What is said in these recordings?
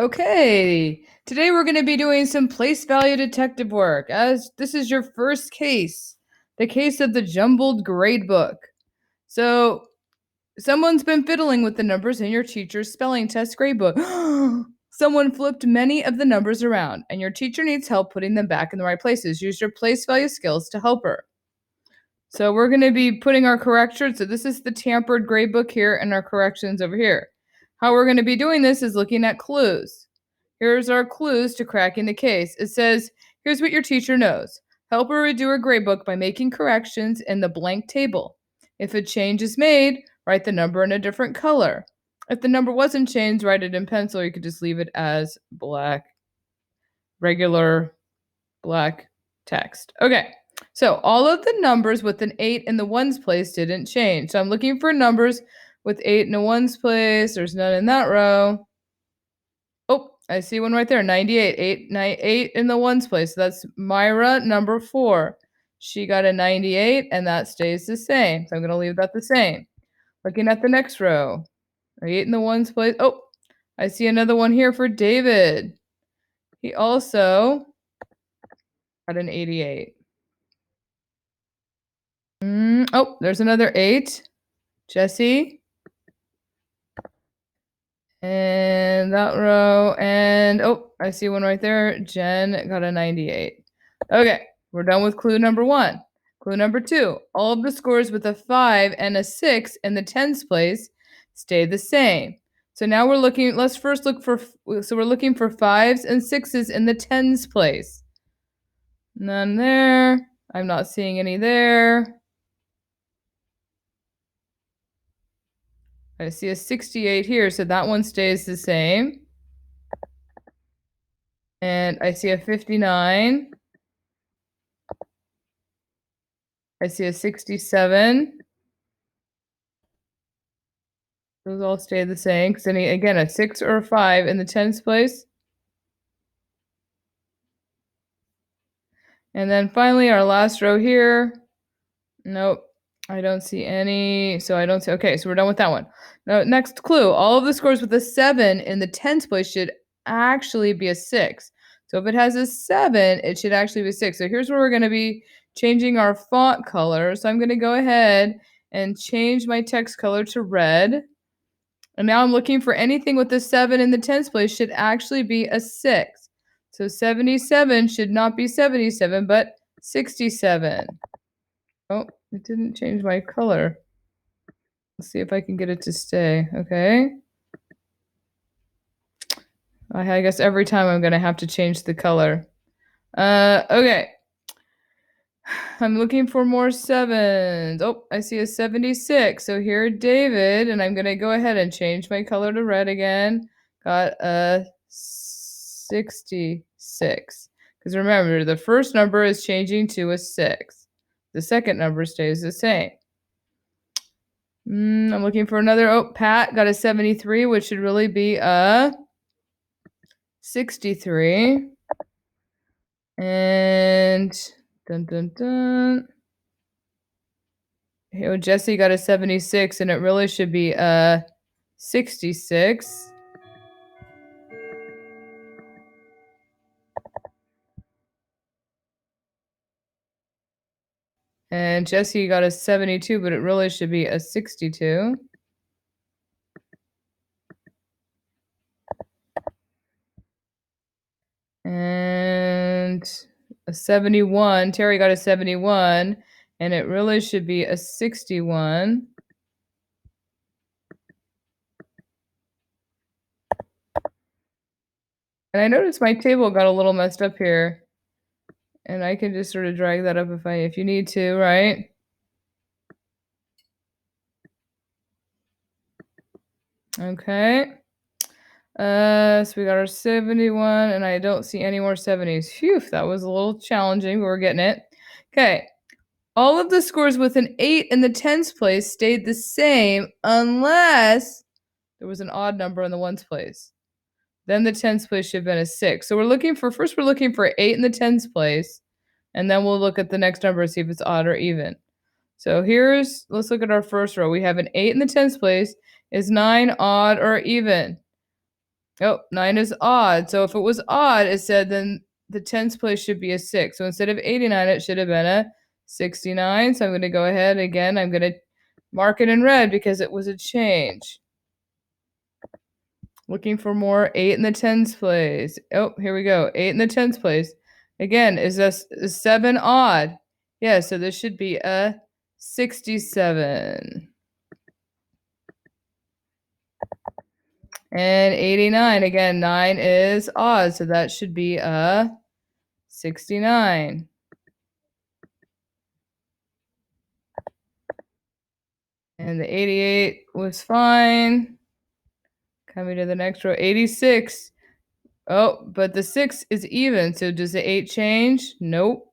Okay, today we're going to be doing some place value detective work, as this is your first case, the case of the jumbled gradebook. So, someone's been fiddling with the numbers in your teacher's spelling test gradebook. Someone flipped many of the numbers around, and your teacher needs help putting them back in the right places. Use your place value skills to help her. So, we're going to be putting our corrections. So, this is the tampered gradebook here, and our corrections over here. How we're going to be doing this is looking at clues. Here's our clues to cracking the case. It says, here's what your teacher knows. Help her redo her gradebook by making corrections in the blank table. If a change is made, write the number in a different color. If the number wasn't changed, write it in pencil. You could just leave it as black, regular black text. Okay, so all of the numbers with an 8 in the ones place didn't change. So I'm looking for numbers with 8 in the ones place. There's none in that row. Oh, I see one right there, 98. 8 in the ones place. So that's Myra, number 4. She got a 98, and that stays the same. So I'm going to leave that the same. Looking at the next row, 8 in the ones place. Oh, I see another one here for David. He also got an 88. Oh, there's another 8. Jesse. And that row. And oh, I see one right there. Jen got a 98. Okay, we're done with clue number 1. Clue number 2. All of the scores with a 5 and a 6 in the tens place stay the same. So now we're looking, let's first look for, so we're looking for 5s and 6s in the tens place. None there. I'm not seeing any there. I see a 68 here, so that one stays the same. And I see a 59. I see a 67. Those all stay the same, because again, a 6 or a 5 in the tens place. And then finally, our last row here. Nope, I don't see any. So I don't see. Okay, so we're done with that one. Now, next clue. All of the scores with a 7 in the tens place should actually be a 6. So if it has a 7, it should actually be a 6. So here's where we're going to be changing our font color. So I'm going to go ahead and change my text color to red. And now I'm looking for anything with a 7 in the tens place should actually be a 6. So 77 should not be 77, but 67. Oh, it didn't change my color. Let's see if I can get it to stay. Okay. I guess every time I'm going to have to change the color. Okay. I'm looking for more 7s. Oh, I see a 76. So here, David, and I'm going to go ahead and change my color to red again. Got a 66. Because remember, the first number is changing to a 6. The second number stays the same. I'm looking for another. Oh, Pat got a 73, which should really be a 63. And dun dun dun. Oh, Jesse got a 76, and it really should be a 66. And Jesse got a 72, but it really should be a 62. And a 71. Terry got a 71, and it really should be a 61. And I noticed my table got a little messed up here. And I can just sort of drag that up if you need to, right? Okay. So we got our 71, and I don't see any more 70s. Phew, that was a little challenging, but we're getting it. Okay. All of the scores with an 8 in the tens place stayed the same unless there was an odd number in the ones place. Then the tens place should have been a 6. So we're looking for 8 in the tens place, and then we'll look at the next number and see if it's odd or even. So let's look at our first row. We have an 8 in the tens place. Is 9 odd or even? Oh, 9 is odd. So if it was odd, it said then the tens place should be a 6. So instead of 89, it should have been a 69. So I'm going to go ahead again. I'm going to mark it in red because it was a change. Looking for more 8 in the tens place. Oh, here we go. 8 in the tens place. Again, is 7 odd? Yeah, so this should be a 67. And 89, again, 9 is odd, so that should be a 69. And the 88 was fine. Coming to the next row, 86. Oh, but the 6 is even, so does the 8 change? Nope.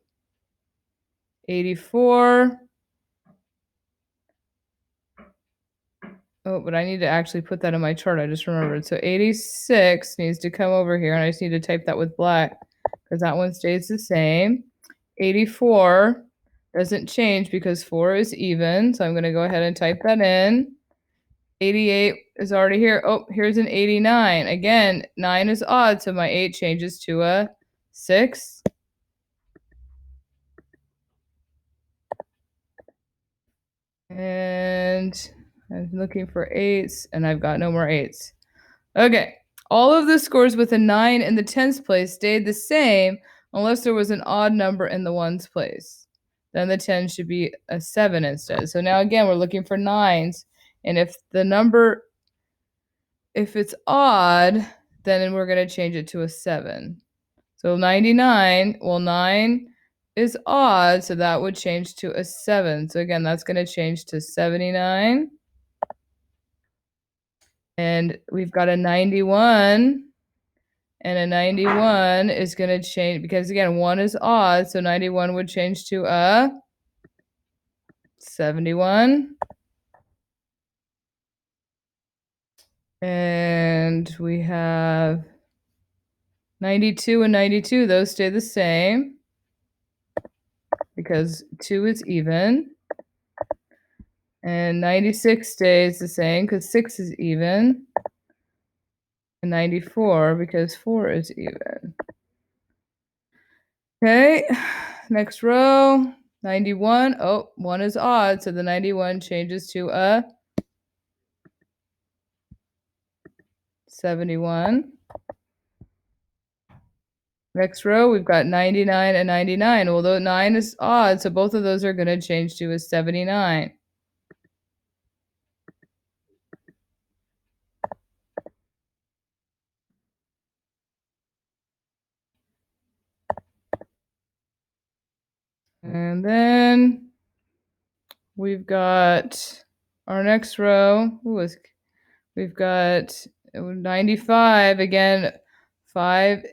84. Oh, but I need to actually put that in my chart. I just remembered. So 86 needs to come over here, and I just need to type that with black because that one stays the same. 84 doesn't change because 4 is even, so I'm going to go ahead and type that in. 88 is already here. Oh, here's an 89. Again, 9 is odd, so my 8 changes to a 6. And I'm looking for 8s, and I've got no more 8s. Okay, all of the scores with a 9 in the tens place stayed the same unless there was an odd number in the ones place. Then the 10 should be a 7 instead. So now again, we're looking for 9s, and if the number, if it's odd, then we're going to change it to a 7. So 99, well, 9 is odd, so that would change to a 7. So again, that's going to change to 79. And we've got a 91. And a 91 is going to change because, again, 1 is odd, so 91 would change to a 71. And we have 92 and 92. Those stay the same because 2 is even. And 96 stays the same because 6 is even. And 94 because 4 is even. Okay, next row. 91. Oh, 1 is odd, so the 91 changes to a 71. Next row, we've got 99 and 99. Although 9 is odd, so both of those are going to change to a 79. And then we've got our next row. We've got 95. Again, 5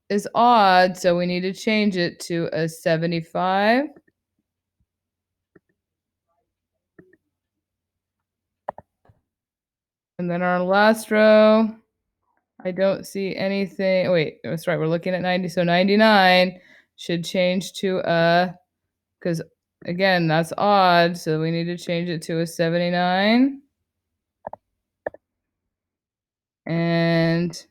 is odd, so we need to change it to a 75. And then our last row, I don't see anything. Oh, wait, that's right. We're looking at 90. So 99 should change to a, because again, that's odd. So we need to change it to a 79. And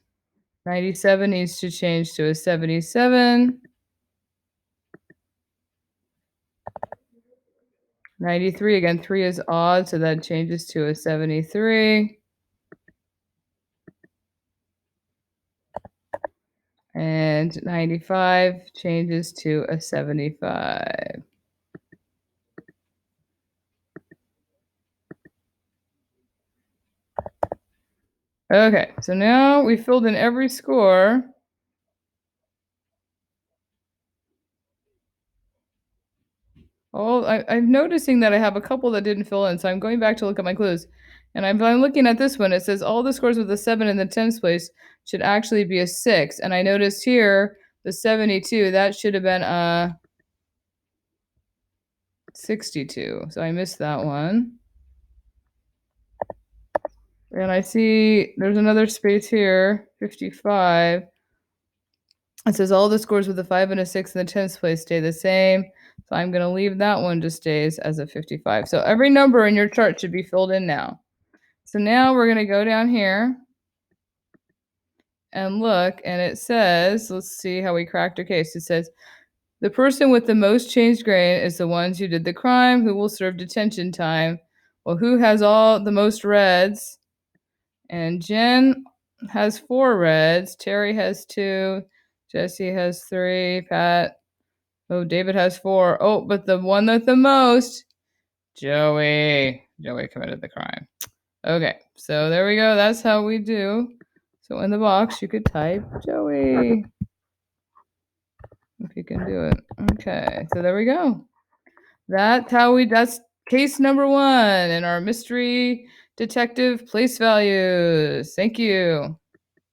97 needs to change to a 77. 93, again, 3 is odd, so that changes to a 73. And 95 changes to a 75. Okay, so now we filled in every score. Oh, I'm noticing that I have a couple that didn't fill in, so I'm going back to look at my clues. And I'm looking at this one. It says all the scores with a 7 in the tens place should actually be a 6. And I noticed here the 72, that should have been a 62. So I missed that one. And I see there's another space here, 55. It says all the scores with a 5 and a 6 in the tens place stay the same. So I'm going to leave that one just stays as a 55. So every number in your chart should be filled in now. So now we're going to go down here and look, and it says, let's see how we cracked our case. It says, the person with the most changed grain is the ones who did the crime, who will serve detention time. Well, who has all the most reds? And Jen has 4 reds. Terry has 2. Jesse has 3. Pat. Oh, David has 4. Oh, but the one with the most, Joey. Joey committed the crime. Okay, so there we go. That's how we do. So in the box, you could type Joey if you can do it. Okay, so there we go. That's case number 1 in our mystery detective place values. Thank you.